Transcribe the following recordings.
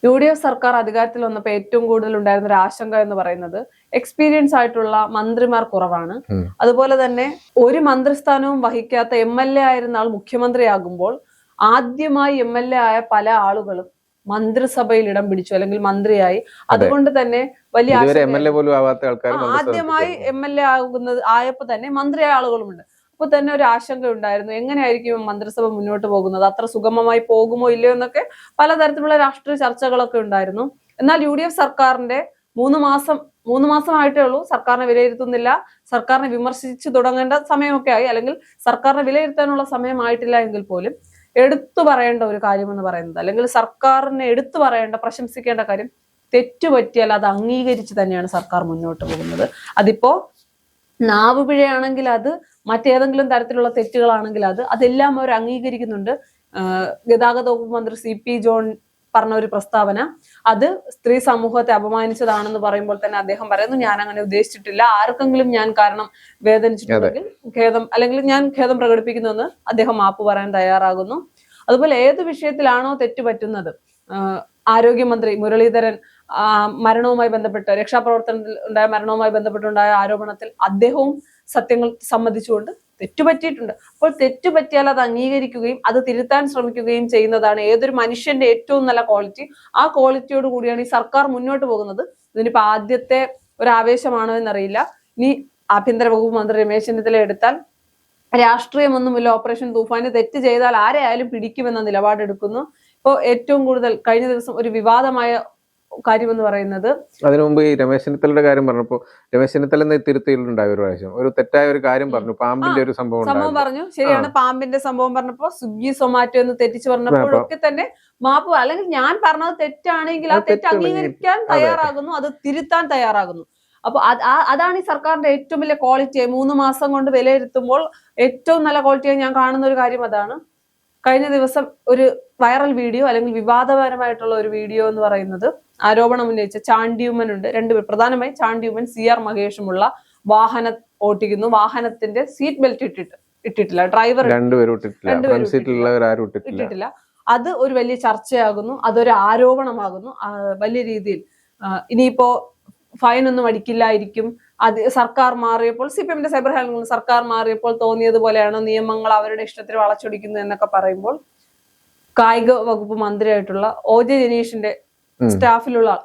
UDF സർക്കാർ അധികാരത്തിൽ വന്നപ്പോൾ ഏറ്റവും കൂടുതൽ ഉണ്ടായിരുന്ന ഒരു ആശങ്ക എന്ന് പറയുന്നത് എക്സ്പീരിയൻസ് ആയിട്ടുള്ള മന്ത്രിമാർ കുറവാണ്. അതുപോലെ തന്നെ ഒരു മന്ത്രിസ്ഥാനവും വഹിക്കാത്ത MLA ആയിരുന്ന ആൾ മുഖ്യമന്ത്രിയാകുമ്പോൾ ആദ്യമായി MLA ആയ പല ആളുകളും മന്ത്രിസഭയിൽ ഇടം പിടിച്ചു അല്ലെങ്കിൽ മന്ത്രിയായി. അതുകൊണ്ട് തന്നെ വലിയ ആദ്യമായി MLA ആയപ്പോ തന്നെ മന്ത്രിയായ ആളുകളുമുണ്ട്. അപ്പൊ തന്നെ ഒരു ആശങ്ക ഉണ്ടായിരുന്നു, എങ്ങനെയായിരിക്കും മന്ത്രിസഭ മുന്നോട്ട് പോകുന്നത്, അത്ര സുഗമമായി പോകുമോ ഇല്ലയോ എന്നൊക്കെ പലതരത്തിലുള്ള രാഷ്ട്രീയ ചർച്ചകളൊക്കെ ഉണ്ടായിരുന്നു. എന്നാൽ UDF സർക്കാരിന്റെ മൂന്ന് മാസമായിട്ടേ ഉള്ളൂ, സർക്കാരിനെ വിലയിരുത്തുന്നില്ല, സർക്കാരിനെ വിമർശിച്ചു തുടങ്ങേണ്ട സമയമൊക്കെ ആയി, അല്ലെങ്കിൽ സർക്കാരിനെ വിലയിരുത്താനുള്ള സമയമായിട്ടില്ല എങ്കിൽ പോലും എടുത്തു പറയേണ്ട ഒരു കാര്യം എന്ന് പറയുന്നത്, അല്ലെങ്കിൽ സർക്കാരിനെ എടുത്തു പറയേണ്ട പ്രശംസിക്കേണ്ട കാര്യം, തെറ്റുപറ്റിയാൽ അത് അംഗീകരിച്ച് തന്നെയാണ് സർക്കാർ മുന്നോട്ട് പോകുന്നത്. അതിപ്പോ നാവ് പിഴയാണെങ്കിൽ അത്, മറ്റേതെങ്കിലും തരത്തിലുള്ള തെറ്റുകളാണെങ്കിൽ അതെല്ലാം അവർ അംഗീകരിക്കുന്നുണ്ട്. ഗതാഗത വകുപ്പ് മന്ത്രി CP ജോൺ പറഞ്ഞ ഒരു പ്രസ്താവന, അത് സ്ത്രീ സമൂഹത്തെ അപമാനിച്ചതാണെന്ന് പറയുമ്പോൾ തന്നെ അദ്ദേഹം പറയുന്നു, ഞാൻ അങ്ങനെ ഉദ്ദേശിച്ചിട്ടില്ല, ആർക്കെങ്കിലും ഞാൻ കാരണം വേദനിച്ചിട്ടുണ്ടെങ്കിൽ ഖേദം, അല്ലെങ്കിൽ ഞാൻ ഖേദം പ്രകടിപ്പിക്കുന്നുവെന്ന് അദ്ദേഹം മാപ്പ് പറയാൻ തയ്യാറാകുന്നു. അതുപോലെ ഏത് വിഷയത്തിലാണോ തെറ്റുപറ്റുന്നത്, ആരോഗ്യമന്ത്രി മുരളീധരൻ മരണവുമായി ബന്ധപ്പെട്ട്, രക്ഷാപ്രവർത്തനത്തിൽ ഉണ്ടായ മരണവുമായി ബന്ധപ്പെട്ടുണ്ടായ ആരോപണത്തിൽ അദ്ദേഹവും സത്യങ്ങൾ സമ്മതിച്ചുകൊണ്ട് തെറ്റുപറ്റിയിട്ടുണ്ട്. അപ്പോൾ തെറ്റുപറ്റിയാൽ അത് അംഗീകരിക്കുകയും അത് തിരുത്താൻ ശ്രമിക്കുകയും ചെയ്യുന്നതാണ് ഏതൊരു മനുഷ്യന്റെ ഏറ്റവും നല്ല ക്വാളിറ്റി. ആ ക്വാളിറ്റിയോട് കൂടിയാണ് ഈ സർക്കാർ മുന്നോട്ട് പോകുന്നത്. ഇതിനിപ്പോ ആദ്യത്തെ ഒരു ആവേശമാണോ എന്നറിയില്ല. ഇനി ആഭ്യന്തര വകുപ്പ് മന്ത്രി രമേശ് ചെന്നിത്തല എടുത്താൽ രാഷ്ട്രീയമൊന്നുമില്ല, ഓപ്പറേഷൻ തൂഫാന് തെറ്റ് ചെയ്താൽ ആരെയായാലും പിടിക്കുമെന്ന നിലപാടെടുക്കുന്നു. ഇപ്പോൾ ഏറ്റവും കൂടുതൽ കഴിഞ്ഞ ദിവസം ഒരു വിവാദമായ കാര്യം എന്ന് പറയുന്നത്, അതിനു മുമ്പ് ഈ രമേശ് ചെന്നിത്തലയുടെ കാര്യം പറഞ്ഞപ്പോ, രമേശ് ചെന്നിത്തല തിരുത്തിയിട്ടുണ്ടായ ഒരു പ്രാവശ്യം ഒരു തെറ്റായ ഒരു കാര്യം പറഞ്ഞു, പാമ്പിന്റെ ഒരു സംഭവം പറഞ്ഞു. ശരിയാണ്, പാമ്പിന്റെ സംഭവം പറഞ്ഞപ്പോ സ്വിഗ്ഗി സൊമാറ്റോ എന്ന് തെറ്റിച്ച് പറഞ്ഞപ്പോഴൊക്കെ തന്നെ മാപ്പ്, അല്ലെങ്കിൽ ഞാൻ പറഞ്ഞത് തെറ്റാണെങ്കിൽ ആ തെറ്റ് അംഗീകരിക്കാൻ തയ്യാറാകുന്നു, അത് തിരുത്താൻ തയ്യാറാകുന്നു. അപ്പൊ അതാണ് ഈ സർക്കാരിന്റെ ഏറ്റവും വലിയ ക്വാളിറ്റി. 3 മാസം കൊണ്ട് വിലയിരുത്തുമ്പോൾ ഏറ്റവും നല്ല ക്വാളിറ്റിയായി ഞാൻ കാണുന്ന ഒരു കാര്യം അതാണ്. കഴിഞ്ഞ ദിവസം ഒരു വൈറൽ വീഡിയോ, അല്ലെങ്കിൽ വിവാദപരമായിട്ടുള്ള ഒരു വീഡിയോ എന്ന് പറയുന്നത്, ആരോപണം ഉന്നയിച്ച ചാണ്ടിയുമ്മൻ ഉണ്ട്, രണ്ടുപേർ, പ്രധാനമായി ചാണ്ടിയുമ്മൻ CR മഹേഷുമുള്ള വാഹനം ഓട്ടിക്കുന്നു. വാഹനത്തിന്റെ സീറ്റ് ബെൽറ്റ് ഇട്ടിട്ടില്ല, ഡ്രൈവർ ഇട്ടിട്ടില്ല. അത് ഒരു വലിയ ചർച്ചയാകുന്നു, അതൊരു ആരോപണമാകുന്നു വലിയ രീതിയിൽ. ഇനിയിപ്പോ ഫൈൻ ഒന്നും അടിക്കില്ലായിരിക്കും, അത് സർക്കാർ മാറിയപ്പോൾ, CPMന്റെ സൈബർ ഹാൻഡിൽ സർക്കാർ മാറിയപ്പോൾ തോന്നിയതുപോലെയാണ് നിയമങ്ങൾ അവരുടെ ഇഷ്ടത്തിന് വളച്ചൊടിക്കുന്നു എന്നൊക്കെ പറയുമ്പോൾ, കായിക വകുപ്പ് മന്ത്രിയായിട്ടുള്ള OJ ജനീഷിന്റെ സ്റ്റാഫിലുള്ള ആൾ,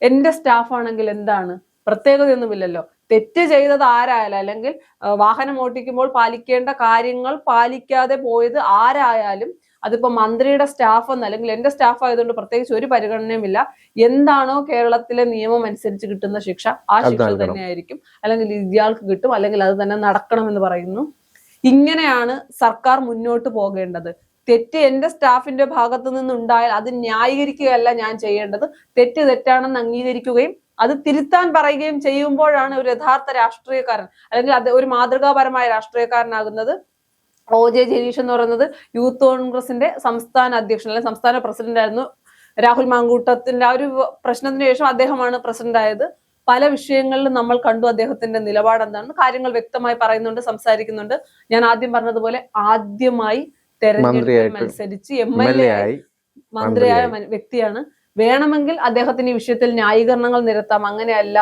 എന്റെ സ്റ്റാഫ് ആണെങ്കിൽ എന്താണ്, പ്രത്യേകതയൊന്നുമില്ലല്ലോ, തെറ്റ് ചെയ്തത് ആരായാലും, അല്ലെങ്കിൽ വാഹനം ഓട്ടിക്കുമ്പോൾ പാലിക്കേണ്ട കാര്യങ്ങൾ പാലിക്കാതെ പോയത് ആരായാലും, അതിപ്പോ മന്ത്രിയുടെ സ്റ്റാഫ് എന്ന്, അല്ലെങ്കിൽ എന്റെ സ്റ്റാഫ് ആയതുകൊണ്ട് പ്രത്യേകിച്ച് ഒരു പരിഗണനയുമില്ല, എന്താണോ കേരളത്തിലെ നിയമം അനുസരിച്ച് കിട്ടുന്ന ശിക്ഷ ആ ശിക്ഷ തന്നെയായിരിക്കും, അല്ലെങ്കിൽ ഇയാൾക്ക് കിട്ടും, അല്ലെങ്കിൽ അത് തന്നെ നടക്കണമെന്ന് പറയുന്നു. ഇങ്ങനെയാണ് സർക്കാർ മുന്നോട്ട് പോകേണ്ടത്. തെറ്റ് എന്റെ സ്റ്റാഫിന്റെ ഭാഗത്തു നിന്നുണ്ടായാൽ അത് ന്യായീകരിക്കുകയല്ല ഞാൻ ചെയ്യേണ്ടത്, തെറ്റ് തെറ്റാണെന്ന് അംഗീകരിക്കുകയും അത് തിരുത്താൻ പറയുകയും ചെയ്യുമ്പോഴാണ് ഒരു യഥാർത്ഥ രാഷ്ട്രീയക്കാരൻ, അല്ലെങ്കിൽ അത് ഒരു മാതൃകാപരമായ രാഷ്ട്രീയക്കാരനാകുന്നത്. OJ ജനീഷ് എന്ന് പറയുന്നത് യൂത്ത് കോൺഗ്രസിന്റെ സംസ്ഥാന അധ്യക്ഷൻ, അല്ലെങ്കിൽ സംസ്ഥാന പ്രസിഡന്റ് ആയിരുന്നു. രാഹുൽ മാങ്കൂട്ടത്തിന്റെ ആ ഒരു പ്രശ്നത്തിന് ശേഷം അദ്ദേഹമാണ് പ്രസിഡന്റ് ആയത്. പല വിഷയങ്ങളിലും നമ്മൾ കണ്ടു അദ്ദേഹത്തിന്റെ നിലപാട് എന്താണെന്ന്, കാര്യങ്ങൾ വ്യക്തമായി പറയുന്നുണ്ട്, സംസാരിക്കുന്നുണ്ട്. ഞാൻ ആദ്യം പറഞ്ഞതുപോലെ ആദ്യമായി തെരഞ്ഞെടുപ്പിൽ മത്സരിച്ച് MLA ആയി മന്ത്രിയായ വ്യക്തിയാണ്. വേണമെങ്കിൽ അദ്ദേഹത്തിന് ഈ വിഷയത്തിൽ ന്യായീകരണങ്ങൾ നിരത്താം, അങ്ങനെയല്ല,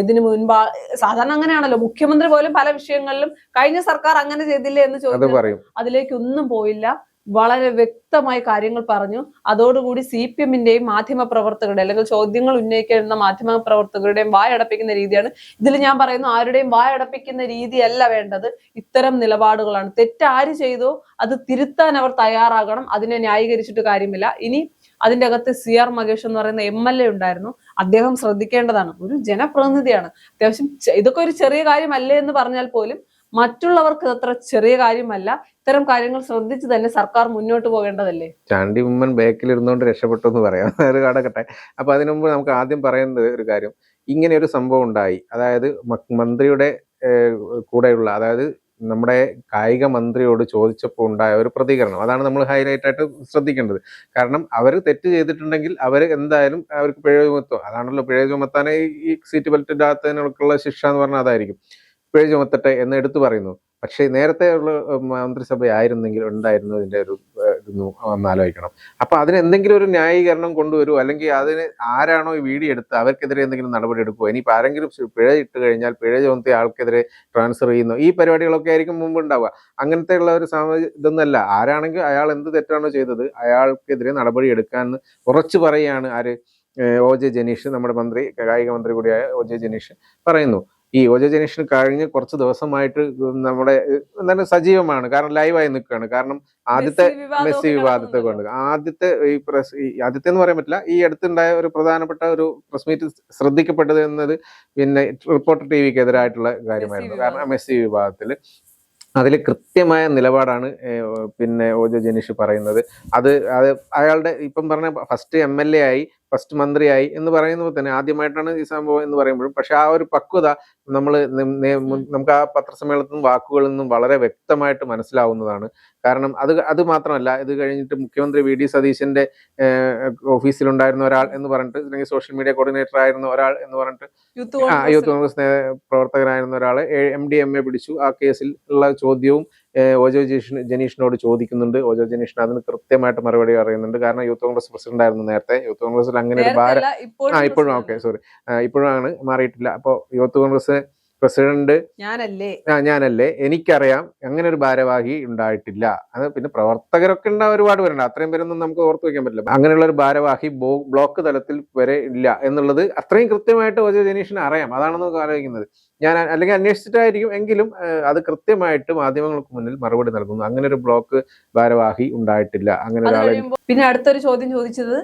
ഇതിനു മുൻപ് സാധാരണ അങ്ങനെയാണല്ലോ, മുഖ്യമന്ത്രി പോലും പല വിഷയങ്ങളിലും കഴിഞ്ഞ സർക്കാർ അങ്ങനെ ചെയ്തില്ലേ എന്ന് ചോദിച്ചു, അതിലേക്കൊന്നും പോയില്ല, വളരെ വ്യക്തമായി കാര്യങ്ങൾ പറഞ്ഞു. അതോടുകൂടി CPMന്റെയും മാധ്യമ പ്രവർത്തകരുടെ, അല്ലെങ്കിൽ ചോദ്യങ്ങൾ ഉന്നയിക്കുന്ന മാധ്യമ പ്രവർത്തകരുടെയും വായടപ്പിക്കുന്ന രീതിയാണ്. ഇതിൽ ഞാൻ പറയുന്നു, ആരുടെയും വായടപ്പിക്കുന്ന രീതിയല്ല വേണ്ടത്, ഇത്തരം നിലപാടുകളാണ്. തെറ്റാര് ചെയ്തോ അത് തിരുത്താൻ അവർ തയ്യാറാകണം, അതിനെ ന്യായീകരിച്ചിട്ട് കാര്യമില്ല. ഇനി അതിന്റെ അകത്ത് CR മഹേഷ് എന്ന് പറയുന്ന MLA ഉണ്ടായിരുന്നു, അദ്ദേഹം ശ്രദ്ധിക്കേണ്ടതാണ്, ഒരു ജനപ്രതിനിധിയാണ്. അത്യാവശ്യം ഇതൊക്കെ ഒരു ചെറിയ കാര്യമല്ലേ എന്ന് പറഞ്ഞാൽ പോലും മറ്റുള്ളവർക്ക് അത്ര ചെറിയ കാര്യമല്ല. ഇത്തരം കാര്യങ്ങൾ ശ്രദ്ധിച്ച് തന്നെ സർക്കാർ മുന്നോട്ട് പോകേണ്ടതല്ലേ. ചാണ്ടി ഉമ്മൻ ബാക്കിൽ ഇരുന്നുകൊണ്ട് രക്ഷപ്പെട്ടു എന്ന് പറയാം, അത് കടക്കട്ടെ. അപ്പൊ അതിനു മുമ്പ് നമുക്ക് ആദ്യം പറയുന്നത് ഒരു കാര്യം, ഇങ്ങനെ ഒരു സംഭവം ഉണ്ടായി, അതായത് മന്ത്രിയുടെ കൂടെയുള്ള, അതായത് നമ്മുടെ കായിക മന്ത്രിയോട് ചോദിച്ചപ്പോൾ ഉണ്ടായ ഒരു പ്രതികരണം, അതാണ് നമ്മൾ ഹൈലൈറ്റ് ആയിട്ട് ശ്രദ്ധിക്കേണ്ടത്. കാരണം അവർ തെറ്റ് ചെയ്തിട്ടുണ്ടെങ്കിൽ അവർ എന്തായാലും അവർക്ക് പിഴ ചുമത്തും, അതാണല്ലോ പിഴ ചുമത്താനേ ഈ സീറ്റ് ബെൽറ്റ് ഇടാത്തതിനൊക്കെയുള്ള ശിക്ഷ എന്ന് പറഞ്ഞാൽ അതായിരിക്കും, പിഴ ചുമത്തട്ടെ എന്ന് എടുത്തു പറയുന്നു. പക്ഷേ നേരത്തെ ഉള്ള മന്ത്രിസഭയായിരുന്നെങ്കിൽ ഉണ്ടായിരുന്നു ഇതിന്റെ ഒരു ഇതൊന്ന് ഒന്ന് ആലോചിക്കണം. അപ്പൊ അതിന് എന്തെങ്കിലും ഒരു ന്യായീകരണം കൊണ്ടുവരുമോ, അല്ലെങ്കിൽ അതിന് ആരാണോ ഈ വീഡിയോ എടുത്ത് അവർക്കെതിരെ എന്തെങ്കിലും നടപടി എടുക്കുമോ? ഇനിയിപ്പോൾ ആരെങ്കിലും പിഴ ഇട്ട് കഴിഞ്ഞാൽ പിഴ ചുമത്തിയ ആൾക്കെതിരെ ട്രാൻസ്ഫർ ചെയ്യുന്നു, ഈ പരിപാടികളൊക്കെ ആയിരിക്കും മുമ്പ് ഉണ്ടാവുക. അങ്ങനത്തെ ഉള്ള ഒരു ഇതൊന്നല്ല. ആരാണെങ്കിൽ അയാൾ എന്ത് തെറ്റാണോ ചെയ്തത് അയാൾക്കെതിരെ നടപടി എടുക്കാമെന്ന് ഉറച്ചു പറയുകയാണ് ആര്, OJ ജനീഷ്, നമ്മുടെ കായിക മന്ത്രി കൂടിയായ OJ ജനീഷ് പറയുന്നു. ഈ OJ ജനീഷിന് കഴിഞ്ഞ് കുറച്ച് ദിവസമായിട്ട് നമ്മുടെ എന്താണ് സജീവമാണ്, കാരണം ലൈവായി നിൽക്കുകയാണ്. കാരണം ആദ്യത്തെ മെസ്സി വിവാദത്തെ കൊണ്ട് ആദ്യത്തെ ആദ്യത്തെ എന്ന് പറയാൻ പറ്റില്ല, ഈ അടുത്തുണ്ടായ ഒരു പ്രധാനപ്പെട്ട ഒരു പ്രസ് മീറ്റ് ശ്രദ്ധിക്കപ്പെട്ടത് എന്നത് പിന്നെ റിപ്പോർട്ടർ TVക്ക് എതിരായിട്ടുള്ള കാര്യമായിരുന്നു. കാരണം മെസ്സി വിവാദത്തിൽ അതിൽ കൃത്യമായ നിലപാടാണ് പിന്നെ OJ ജനീഷ് പറയുന്നത്. അത് അയാളുടെ ഇപ്പം പറഞ്ഞ ഫസ്റ്റ് MLA ആയി, ഫസ്റ്റ് മന്ത്രിയായി എന്ന് പറയുമ്പോൾ തന്നെ ആദ്യമായിട്ടാണ് ഈ സംഭവം എന്ന് പറയുമ്പോഴും, പക്ഷെ ആ ഒരു പക്വത നമുക്ക് ആ പത്രസമ്മേളനത്തിൽ നിന്നും വാക്കുകളിൽ നിന്നും വളരെ വ്യക്തമായിട്ട് മനസ്സിലാവുന്നതാണ്. കാരണം അത് മാത്രമല്ല, ഇത് കഴിഞ്ഞിട്ട് മുഖ്യമന്ത്രി VD സതീശന്റെ ഓഫീസിലുണ്ടായിരുന്ന ഒരാൾ എന്ന് പറഞ്ഞിട്ട്, അല്ലെങ്കിൽ സോഷ്യൽ മീഡിയ കോർഡിനേറ്റർ ആയിരുന്ന ഒരാൾ എന്ന് പറഞ്ഞിട്ട്, യൂത്ത് കോൺഗ്രസ് പ്രവർത്തകനായിരുന്ന ഒരാളെ MDMA പിടിച്ചു. ആ കേസിൽ ഉള്ള ചോദ്യവും OJ ജനീഷിനോട് ചോദിക്കുന്നുണ്ട്. OJ ജനീഷിന് അതിന് കൃത്യമായിട്ട് മറുപടി പറയുന്നുണ്ട്. കാരണം യൂത്ത് കോൺഗ്രസ് പ്രസിഡന്റ് ആയിരുന്നു നേരത്തെ. യൂത്ത് കോൺഗ്രസിൽ അങ്ങനെ ഒരു ഇപ്പോഴും ഇപ്പോഴാണ് മാറിയിട്ടില്ല. അപ്പോൾ യൂത്ത് കോൺഗ്രസ് പ്രസിഡന്റ് ഞാനല്ലേ, എനിക്കറിയാം, അങ്ങനെ ഒരു ഭാരവാഹി ഉണ്ടായിട്ടില്ല. അത് പിന്നെ പ്രവർത്തകരൊക്കെ ഉണ്ടാവും, ഒരുപാട് പേരുണ്ട്, അത്രയും പേരൊന്നും നമുക്ക് ഓർത്തു വെക്കാൻ പറ്റില്ല. അങ്ങനെയുള്ള ഒരു ഭാരവാഹി ബ്ലോക്ക് തലത്തിൽ വരെ ഇല്ല എന്നുള്ളത് അത്രയും കൃത്യമായിട്ട് OJ ജനീഷിന് അറിയാം. അതാണ് നമുക്ക് ആലോചിക്കുന്നത്. ഞാൻ അല്ലെങ്കിൽ അന്വേഷിച്ചിട്ടായിരിക്കും, എങ്കിലും അത് കൃത്യമായിട്ട് മാധ്യമങ്ങൾക്ക് മുന്നിൽ മറുപടി നൽകുന്നു. അങ്ങനെ ഒരു ബ്ലോക്ക് ഭാരവാഹി ഉണ്ടായിട്ടില്ല. അങ്ങനെ ഒരാളെ. പിന്നെ അടുത്തൊരു ചോദ്യം ചോദിച്ചത്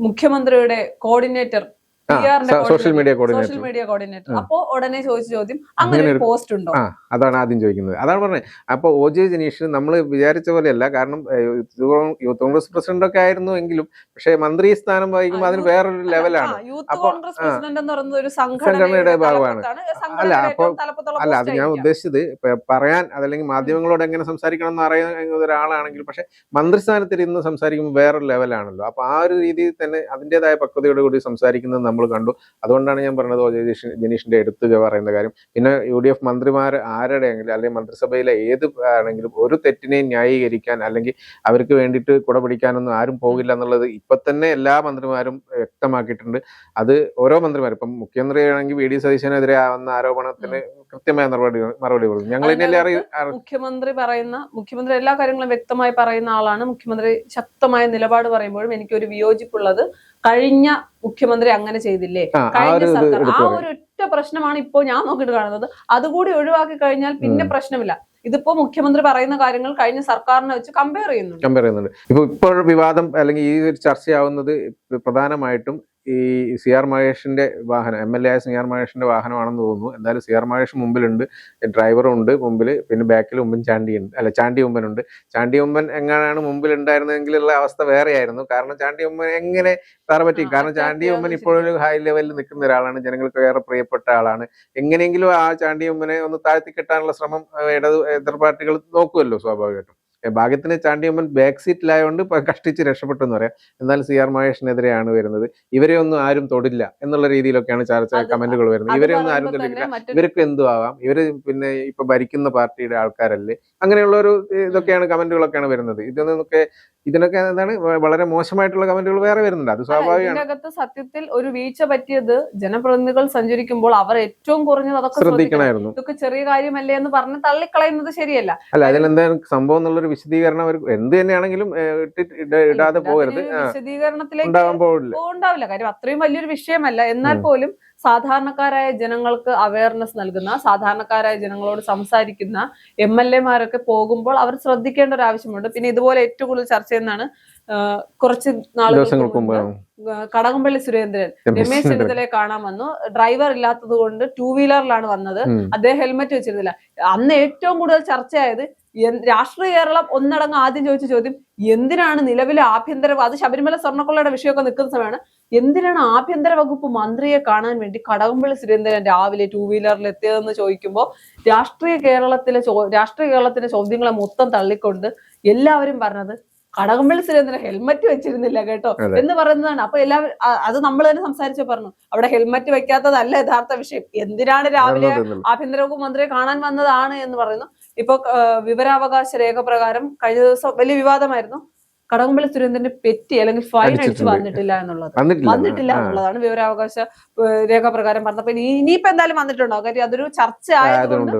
മുഖ്യമന്ത്രിയുടെ കോർഡിനേറ്റർ, സോഷ്യൽ മീഡിയ കോർഡിനേറ്റർ. അപ്പോ ഉടനെ ചോദിച്ച ചോദ്യം, അങ്ങനെ ഒരു പോസ്റ്റ് ഉണ്ടോ? അതാണ് ആദ്യം ചോദിക്കുന്നത്. അതാണ് പറഞ്ഞത്. അപ്പൊ OJ ജനീഷ് നമ്മൾ വിചാരിച്ച പോലെയല്ല. കാരണം യൂത്ത് കോൺഗ്രസ് പ്രസിഡന്റ് ഒക്കെ ആയിരുന്നു എങ്കിലും, പക്ഷെ മന്ത്രി സ്ഥാനം വഹിക്കുമ്പോൾ അതിന് വേറൊരു ലെവലാണ്. സംഘടനയുടെ ഭാഗമാണ്. അത് ഞാൻ ഉദ്ദേശിച്ചത് പറയാൻ, അതല്ലെങ്കിൽ മാധ്യമങ്ങളോട് എങ്ങനെ സംസാരിക്കണം എന്ന് അറിയുന്ന ഒരാളാണെങ്കിൽ, പക്ഷെ മന്ത്രിസ്ഥാനത്തിരുന്ന് സംസാരിക്കുമ്പോൾ വേറൊരു ലെവലാണല്ലോ. അപ്പൊ ആ ഒരു രീതിയിൽ തന്നെ അതിൻ്റെതായ പക്വതയോട് കൂടി സംസാരിക്കുന്നത് നമ്മൾ കണ്ടു. അതുകൊണ്ടാണ് ഞാൻ പറഞ്ഞത് OJ ജനീഷിന്റെ എടുത്ത് പറയുന്ന കാര്യം. പിന്നെ UDF മന്ത്രിമാർ ആരുടെയെങ്കിലും, അല്ലെങ്കിൽ മന്ത്രിസഭയിലെ ഏത് ആണെങ്കിലും ഒരു തെറ്റിനെയും ന്യായീകരിക്കാൻ അല്ലെങ്കിൽ അവർക്ക് വേണ്ടിയിട്ട് കുട പിടിക്കാനൊന്നും ആരും പോകില്ല എന്നുള്ളത് ഇപ്പൊ തന്നെ എല്ലാ മന്ത്രിമാരും വ്യക്തമാക്കിയിട്ടുണ്ട്. അത് ഓരോ മന്ത്രിമാരും, ഇപ്പം മുഖ്യമന്ത്രിയാണെങ്കിൽ VD സതീശനെതിരെ വന്ന ആരോപണത്തിന് കൃത്യമായ മറുപടി കൊടുക്കും. ഞങ്ങൾ മുഖ്യമന്ത്രി എല്ലാ കാര്യങ്ങളും വ്യക്തമായി പറയുന്ന ആളാണ്. മുഖ്യമന്ത്രി ശക്തമായ നിലപാട് പറയുമ്പോഴും എനിക്കൊരു വിയോജിപ്പുള്ളത്, കഴിഞ്ഞ മുഖ്യമന്ത്രി അങ്ങനെ ചെയ്തില്ലേ, കഴിഞ്ഞ സർക്കാർ, ആ ഒരു ഒറ്റ പ്രശ്നമാണ് ഇപ്പോൾ ഞാൻ നോക്കിയിട്ട് കാണുന്നത്. അതുകൂടി ഒഴിവാക്കി കഴിഞ്ഞാൽ പിന്നെ പ്രശ്നമില്ല. ഇതിപ്പോ മുഖ്യമന്ത്രി പറയുന്ന കാര്യങ്ങൾ കഴിഞ്ഞ സർക്കാരിനെ വെച്ച് കമ്പയർ ചെയ്യുന്നുണ്ട്. ഇപ്പോൾ വിവാദം അല്ലെങ്കിൽ ഈ ഒരു ചർച്ചയാവുന്നത് പ്രധാനമായിട്ടും ഈ CR മഹേഷിന്റെ വാഹനം, MLA ആയ CR മഹേഷിന്റെ വാഹനമാണെന്ന് തോന്നുന്നു. എന്തായാലും CR മഹേഷ് മുമ്പിലുണ്ട്, ഡ്രൈവറും ഉണ്ട് മുമ്പിൽ, പിന്നെ ബാക്കിൽ ചാണ്ടി ഉമ്മനുണ്ട്. ചാണ്ടി ഉമ്മൻ എങ്ങനെയാണ് മുമ്പിൽ ഉണ്ടായിരുന്നെങ്കിലുള്ള അവസ്ഥ വേറെയായിരുന്നു. കാരണം ചാണ്ടി ഉമ്മൻ എങ്ങനെ പറ്റി, കാരണം ചാണ്ടി ഉമ്മൻ ഇപ്പോഴൊരു ഹൈ ലെവലിൽ നിൽക്കുന്ന ഒരാളാണ്, ജനങ്ങൾക്ക് ഏറെ പ്രിയപ്പെട്ട ആളാണ്. എങ്ങനെയെങ്കിലും ആ ചാണ്ടി ഉമ്മനെ ഒന്ന് താഴ്ത്തിക്കെട്ടാനുള്ള ശ്രമം എതിർ പാർട്ടികൾ നോക്കുമല്ലോ സ്വാഭാവികമായിട്ടും. ഭാഗ്യത്തിന് ചാണ്ടി ഉമ്മൻ ബാക്ക് സീറ്റിലായതുകൊണ്ട് കഷ്ടിച്ച് രക്ഷപ്പെട്ടു എന്ന് പറയാം. എന്നാൽ CR മഹേഷിനെതിരെയാണ് വരുന്നത്. ഇവരെ ഒന്നും ആരും തൊടില്ല എന്നുള്ള രീതിയിലൊക്കെയാണ് കമന്റുകൾ വരുന്നത്. ഇവരെ ഒന്നും ആരും തൊടില്ല, ഇവർക്ക് എന്തും ആവാം, ഇവര് പിന്നെ ഇപ്പൊ ഭരിക്കുന്ന പാർട്ടിയുടെ ആൾക്കാരല്ലേ, അങ്ങനെയുള്ള ഒരു ഇതൊക്കെയാണ് കമന്റുകളൊക്കെയാണ് വരുന്നത്. ഇതിനൊക്കെ എന്താണ് വളരെ മോശമായിട്ടുള്ള കമന്റുകൾ വേറെ വരുന്നുണ്ട്. അത് സ്വാഭാവികമാണ്. ഇതിനകത്ത് സത്യത്തിൽ ഒരു വീഴ്ച പറ്റിയത് ജനപ്രതിനിധികൾ സഞ്ചരിക്കുമ്പോൾ അവർ ഏറ്റവും കുറഞ്ഞത് അതൊക്കെ ശ്രദ്ധിക്കണമായിരുന്നു. ഇതൊക്കെ ചെറിയ കാര്യമല്ലേ എന്ന് പറഞ്ഞ് തള്ളിക്കളയുന്നത് ശരിയല്ല. അല്ല, അതിലെന്താണ് സംഭവം എന്നുള്ളൊരു വിശദീകരണം അവർ എന്ത് തന്നെയാണെങ്കിലും ഇടാതെ പോകരുത്. വിശദീകരണത്തിലേക്ക് ഉണ്ടാവില്ല. കാര്യം അത്രയും വലിയൊരു വിഷയമല്ല. എന്നാൽ പോലും സാധാരണക്കാരായ ജനങ്ങൾക്ക് അവയർനെസ് നൽകുന്ന, സാധാരണക്കാരായ ജനങ്ങളോട് സംസാരിക്കുന്ന MLA-മാരൊക്കെ പോകുമ്പോൾ അവർ ശ്രദ്ധിക്കേണ്ട ഒരു ആവശ്യമുണ്ട്. പിന്നെ ഇതുപോലെ ഏറ്റവും കൂടുതൽ ചർച്ച ചെയ്യുന്നതാണ് കുറച്ച് നാളുകൾക്ക് മുമ്പ് കടകംപള്ളി സുരേന്ദ്രൻ രമേശ് ചെന്നിത്തലയെ കാണാൻ വന്നു. ഡ്രൈവർ ഇല്ലാത്തത് കൊണ്ട് 2 വീലറിലാണ് വന്നത്. അദ്ദേഹം ഹെൽമെറ്റ് വെച്ചിരുന്നില്ല. അന്ന് ഏറ്റവും കൂടുതൽ ചർച്ചയായത് രാഷ്ട്രീയ കേരളം ഒന്നടങ്കം ആദ്യം ചോദിച്ച ചോദ്യം, എന്തിനാണ് നിലവിലെ ആഭ്യന്തര, അത് ശബരിമല സ്വർണ്ണക്കൊള്ളയുടെ വിഷയമൊക്കെ നിൽക്കുന്ന സമയമാണ്, എന്തിനാണ് ആഭ്യന്തര വകുപ്പ് മന്ത്രിയെ കാണാൻ വേണ്ടി കടകംപള്ളി സുരേന്ദ്രൻ രാവിലെ 2 വീലറിൽ എത്തിയതെന്ന് ചോദിക്കുമ്പോൾ രാഷ്ട്രീയ കേരളത്തിലെ ചോദ്യങ്ങളെ മൊത്തം തള്ളിക്കൊണ്ട് എല്ലാവരും പറഞ്ഞത് കടകംപള്ളി സുരേന്ദ്രൻ ഹെൽമറ്റ് വെച്ചിരുന്നില്ല കേട്ടോ അതെ. എന്ന് പറയുന്നതാണ്. അപ്പൊ എല്ലാവരും അത് നമ്മൾ തന്നെ സംസാരിച്ചു പറഞ്ഞു, അവിടെ ഹെൽമറ്റ് വെക്കാത്തതല്ല യഥാർത്ഥ വിഷയം, എന്തിനാണ് രാവിലെ ആഭ്യന്തര വകുപ്പ് മന്ത്രിയെ കാണാൻ വന്നതാണ് എന്ന് പറയുന്നു. ഇപ്പൊ വിവരാവകാശ രേഖ പ്രകാരം കഴിഞ്ഞ ദിവസം വലിയ വിവാദമായിരുന്നു, കടകംപള്ളി സുരേന്ദ്രന്റെ പെറ്റി അല്ലെങ്കിൽ ഫൈൻ അടിച്ചു വന്നിട്ടില്ല എന്നുള്ളതാണ് വിവരാവകാശ രേഖ പ്രകാരം പറഞ്ഞപ്പോ ഇനിയിപ്പോ എന്തായാലും വന്നിട്ടുണ്ടാവും, കാര്യം അതൊരു ചർച്ച ആയതുകൊണ്ട്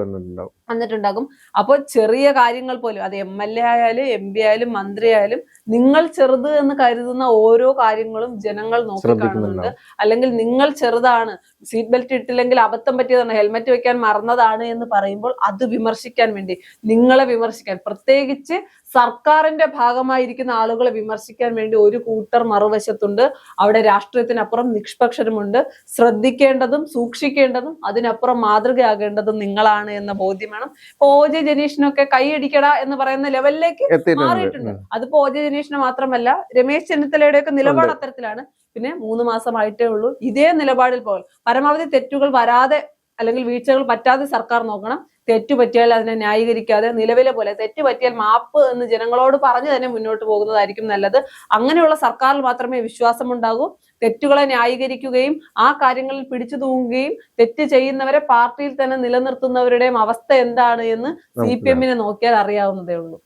വന്നിട്ടുണ്ടാകും. അപ്പോൾ ചെറിയ കാര്യങ്ങൾ പോലും അത് MLA ആയാലും MP ആയാലും മന്ത്രി ആയാലും നിങ്ങൾ ചെറുത് എന്ന് കരുതുന്ന ഓരോ കാര്യങ്ങളും ജനങ്ങൾ നോക്കിക്കാണുന്നുണ്ട്. അല്ലെങ്കിൽ നിങ്ങൾ ചെറുതാണ്, സീറ്റ് ബെൽറ്റ് ഇട്ടില്ലെങ്കിൽ അബദ്ധം പറ്റിയതാണ്, ഹെൽമെറ്റ് വെക്കാൻ മറന്നതാണ് എന്ന് പറയുമ്പോൾ അത് വിമർശിക്കാൻ വേണ്ടി, നിങ്ങളെ വിമർശിക്കാൻ, പ്രത്യേകിച്ച് സർക്കാരിന്റെ ഭാഗമായിരിക്കുന്ന ആളുകളെ വിമർശിക്കാൻ വേണ്ടി ഒരു കൂട്ടർ മറുവശത്തുണ്ട്. അവിടെ രാഷ്ട്രീയത്തിനപ്പുറം നിഷ്പക്ഷരുമുണ്ട്. ശ്രദ്ധിക്കേണ്ടതും സൂക്ഷിക്കേണ്ടതും അതിനപ്പുറം മാതൃകയാകേണ്ടതും നിങ്ങളാണ് എന്ന ബോധ്യം വേണം. ഇപ്പൊ OJ ജനീഷിനൊക്കെ കൈയടിക്കട എന്ന് പറയുന്ന ലെവലിലേക്ക് മാറിയിട്ടുണ്ട്. അതിപ്പോ OJ ജനീഷിന് മാത്രമല്ല, രമേശ് ചെന്നിത്തലയുടെയൊക്കെ നിലപാട് അത്തരത്തിലാണ്. പിന്നെ 3 മാസമായിട്ടേ ഉള്ളൂ. ഇതേ നിലപാടിൽ പോലും പരമാവധി തെറ്റുകൾ വരാതെ അല്ലെങ്കിൽ വീഴ്ചകൾ പറ്റാതെ സർക്കാർ നോക്കണം. തെറ്റു പറ്റിയാൽ അതിനെ ന്യായീകരിക്കാതെ നിലവിലെ പോലെ തെറ്റു പറ്റിയാൽ മാപ്പ് എന്ന് ജനങ്ങളോട് പറഞ്ഞു തന്നെ മുന്നോട്ട് പോകുന്നതായിരിക്കും നല്ലത്. അങ്ങനെയുള്ള സർക്കാരിൽ മാത്രമേ വിശ്വാസമുണ്ടാകൂ. തെറ്റുകളെ ന്യായീകരിക്കുകയും ആ കാര്യങ്ങളിൽ പിടിച്ചു തൂങ്ങുകയും തെറ്റ് ചെയ്യുന്നവരെ പാർട്ടിയിൽ തന്നെ നിലനിർത്തുന്നവരുടെയും അവസ്ഥ എന്താണ് എന്ന് CPM നോക്കിയാൽ അറിയാവുന്നതേ ഉള്ളൂ.